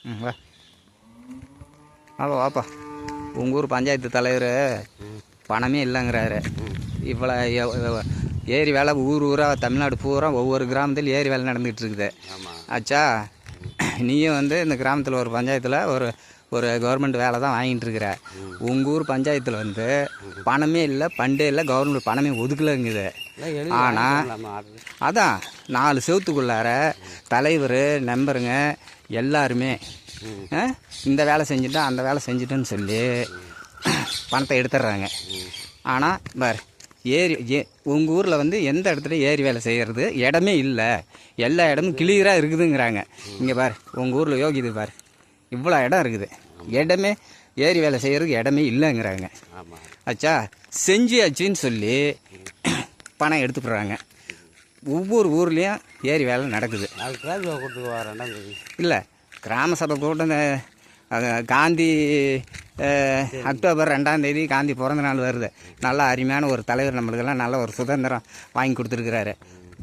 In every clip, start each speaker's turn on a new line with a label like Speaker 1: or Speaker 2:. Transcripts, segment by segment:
Speaker 1: ம் வா வாப்பா. உங்கள் ஊர் பஞ்சாயத்து தலைவர் பணமே இல்லைங்கிறாரு. இவ்வளோ ஏரி வேலை ஊர் ஊராக தமிழ்நாடு பூரா ஒவ்வொரு கிராமத்தில் ஏரி வேலை நடந்துகிட்டு இருக்குது. ஆச்சா, நீயும் வந்து இந்த கிராமத்தில் ஒரு பஞ்சாயத்தில் ஒரு கவர்மெண்ட் வேலை தான் வாங்கிட்டு இருக்கிற. உங்கள் ஊர் பஞ்சாயத்தில் வந்து பணமே இல்லை, பண்டே இல்லை, கவர்மெண்ட் பணமே ஒதுக்கலைங்குது. ஆனால் அதான் 4 செவத்துக்குள்ளார தலைவர் நம்பருங்க எல்லாருமே இந்த வேலை செஞ்சுட்டேன் அந்த வேலை செஞ்சுட்டேன்னு சொல்லி பணத்தை எடுத்துடுறாங்க. ஆனால் பார், உங்கள் ஊரில் வந்து எந்த இடத்துல ஏரி வேலை செய்கிறது இடமே இல்லை, எல்லா இடமும் கிளியராக இருக்குதுங்கிறாங்க. இங்கே பார், உங்கள் ஊரில் யோகிது பார், இவ்வளோ இடம் இருக்குது, இடமே ஏரி வேலை செய்கிறதுக்கு இடமே இல்லைங்கிறாங்க. ஆச்சா, செஞ்சியாச்சின்னு சொல்லி பணம் எடுத்துக்கிறாங்க. ஒவ்வொரு ஊர்லேயும் ஏரி வேலை நடக்குது. இல்லை, கிராம சபை கூட்டம் காந்தி அக்டோபர் 2ஆம் தேதி காந்தி பிறந்த நாள் வருது. நல்ல அருமையான ஒரு தலைவர், நம்மளுக்கெல்லாம் நல்ல ஒரு சுதந்திரம் வாங்கி கொடுத்துருக்குறாரு.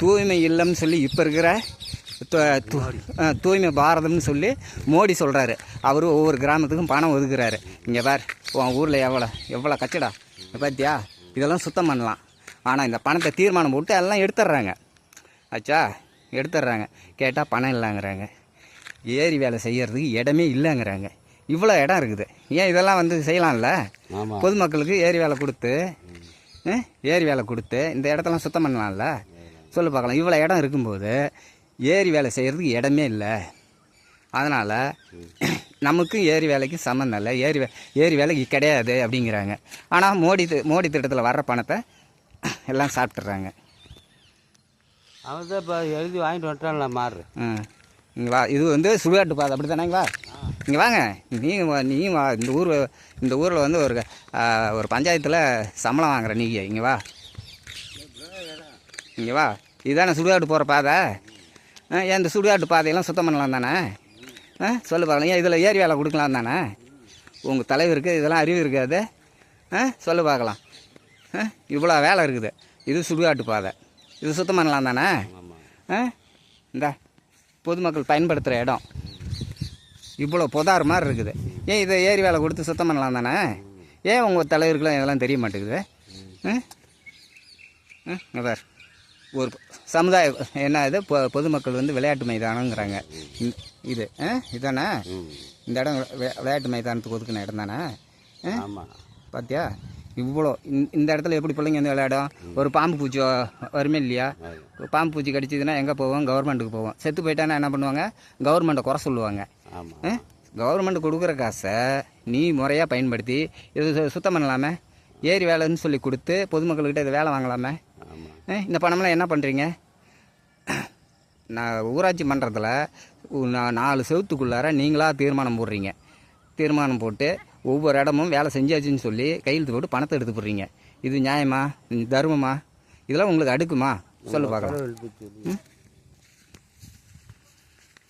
Speaker 1: தூய்மை இல்லைன்னு சொல்லி இப்போ இருக்கிற தூய்மை பாரதம்னு சொல்லி மோடி சொல்கிறாரு. அவர் ஒவ்வொரு கிராமத்துக்கும் பணம் ஒதுக்குறாரு. இங்கே பார், உன் ஊரில் எவ்வளோ கச்சடா பார்த்தியா, இதெல்லாம் சுத்தம் பண்ணலாம். ஆனால் இந்த பணத்தை தீர்மானம் போட்டு எல்லாம் எடுத்துடுறாங்க. ஆச்சா, எடுத்துடுறாங்க. கேட்டால் பணம் இல்லைங்கிறாங்க. ஏரி வேலை செய்கிறதுக்கு இடமே இல்லைங்கிறாங்க. இவ்வளோ இடம் இருக்குது, ஏன் இதெல்லாம் வந்து செய்யலாம்ல? பொதுமக்களுக்கு ஏரி வேலை கொடுத்து இந்த இடத்தெல்லாம் சுத்தம் பண்ணலாம்ல? சொல்லி பார்க்கலாம். இவ்வளோ இடம் இருக்கும்போது ஏரி வேலை செய்கிறதுக்கு இடமே இல்லை. அதனால் நமக்கும் ஏரி வேலைக்கு சம்மந்தம் இல்லை, ஏரி வேலைக்கு கிடையாது அப்படிங்கிறாங்க. ஆனால் மோடி திட்டத்தில் வர்ற பணத்தை எல்லாம் சாப்பிட்றாங்க.
Speaker 2: அவன் தான் இப்போ எழுதி வாங்கிட்டு வந்துட்டான்ல மாறு.
Speaker 1: இங்கே வா, இது வந்து சுடுகாட்டு பாதை, அப்படி தானே? இங்கே வா, இங்கே வாங்க, நீ வா. இந்த ஊரில் வந்து ஒரு பஞ்சாயத்தில் சம்பளம் வாங்குற நீங்கள். இங்கே வா, இங்கே வா. இதுதானே சுடுகாட்டு போகிற பாதை? ஏன் இந்த சுடுகாட்டு பாதையெல்லாம் சுத்தம் பண்ணலாம் தானே? சொல்லு பார்க்கலாம். ஏன் இதில் ஏரி வேலை கொடுக்கலாம் தானே? உங்கள் தலைவருக்கு இதெல்லாம் அறிவு இருக்காது? சொல்லு பார்க்கலாம். இவ்வளோ வேலை இருக்குது, இது சுடுகாட்டு பாதை, இது சுத்தம் பண்ணலாம் தானே? இந்த பொதுமக்கள் பயன்படுத்துகிற இடம் இவ்வளோ புதார் மாதிரி இருக்குது, ஏன் இதை ஏரி வேலை கொடுத்து சுத்தம் பண்ணலாம் தானே? ஏன் உங்கள் தலைவருக்குலாம் இதெல்லாம் தெரிய மாட்டேங்குது? பார், ஒரு சமுதாயம் என்ன இது, பொதுமக்கள் வந்து விளையாட்டு மைதானங்கிறாங்க. இதானே இந்த இடம் விளையாட்டு மைதானத்துக்கு ஒதுக்கின இடம் தானே? பார்த்தியா, இவ்வளோ இந்த இடத்துல எப்படி பிள்ளைங்க வந்து விளையாடும்? ஒரு பாம்பு பூச்சி வருமே இல்லையா? பாம்பு பூச்சி கடிச்சிதுன்னா எங்கே போவோம்? கவர்மெண்ட்டுக்கு போவோம். செத்து போயிட்டானா என்ன பண்ணுவாங்க? கவர்மெண்ட்டை குறை சொல்லுவாங்க. கவர்மெண்ட் கொடுக்குற காசை நீ முறையாக பயன்படுத்தி இது சுத்தம் பண்ணலாமே? ஏரி வேலைன்னு சொல்லி கொடுத்து பொதுமக்கள்கிட்ட இது வேலை வாங்கலாமே? இந்த பணம்லாம் என்ன பண்ணுறீங்க? நான் ஊராட்சி மன்றத்தில் 4 செவத்துக்குள்ளார நீங்களாக தீர்மானம் போடுறீங்க. தீர்மானம் போட்டு ஒவ்வொரு இடமும் வேலை செஞ்சாச்சுன்னு சொல்லி கையெழுத்து போட்டு பணத்தை எடுத்து போடுறீங்க. இது நியாயமா? தர்மமா? இதெல்லாம் உங்களுக்கு அடுக்குமா? சொல்லு பார்க்கலாம்.